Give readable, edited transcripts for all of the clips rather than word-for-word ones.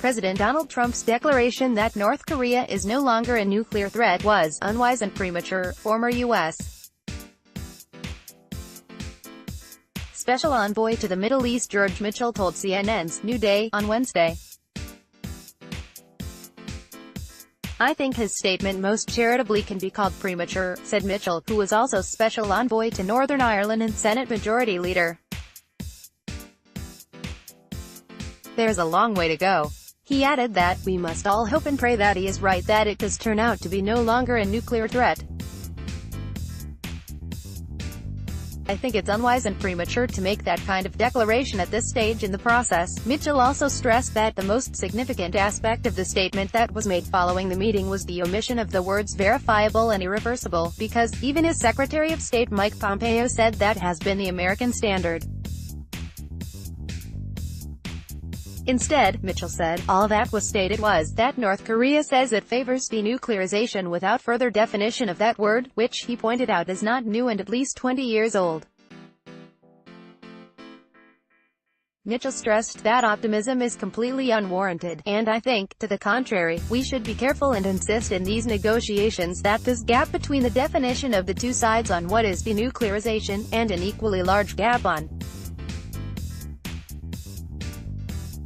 President Donald Trump's declaration that North Korea is no longer a nuclear threat was unwise and premature, former U.S. Special Envoy to the Middle East George Mitchell told CNN's New Day on Wednesday. "I think his statement most charitably can be called premature," said Mitchell, who was also Special Envoy to Northern Ireland and Senate Majority Leader. "There's a long way to go." He added that, "We must all hope and pray that he is right, that it does turn out to be no longer a nuclear threat. I think it's unwise and premature to make that kind of declaration at this stage in the process." Mitchell also stressed that the most significant aspect of the statement that was made following the meeting was the omission of the words verifiable and irreversible, because, even as Secretary of State Mike Pompeo said, that has been the American standard. Instead, Mitchell said, all that was stated was that North Korea says it favors denuclearization without further definition of that word, which, he pointed out, is not new and at least 20 years old. Mitchell stressed that optimism is completely unwarranted, and I think, to the contrary, we should be careful and insist in these negotiations that this gap between the definition of the two sides on what is denuclearization, and an equally large gap on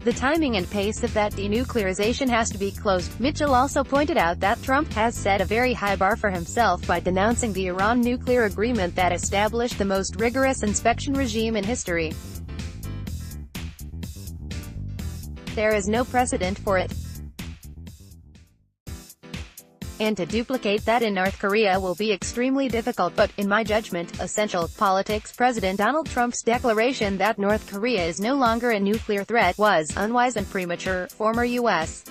the timing and pace of that denuclearization has to be closed. Mitchell also pointed out that Trump has set a very high bar for himself by denouncing the Iran nuclear agreement that established the most rigorous inspection regime in history. "There is no precedent for it, and to duplicate that in North Korea will be extremely difficult, but, in my judgment, essential." Politics. President Donald Trump's declaration that North Korea is no longer a nuclear threat was unwise and premature, former U.S.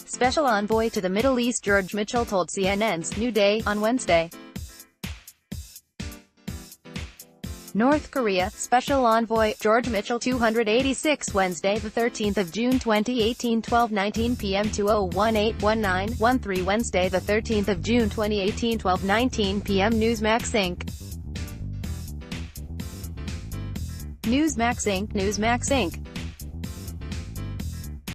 Special Envoy to the Middle East George Mitchell told CNN's New Day on Wednesday. North Korea, Special Envoy, George Mitchell 286 Wednesday 13 June 2018 12:19 p.m. 2018-19 Wednesday 13 June 2018 12:19 p.m. Newsmax Inc. Newsmax Inc.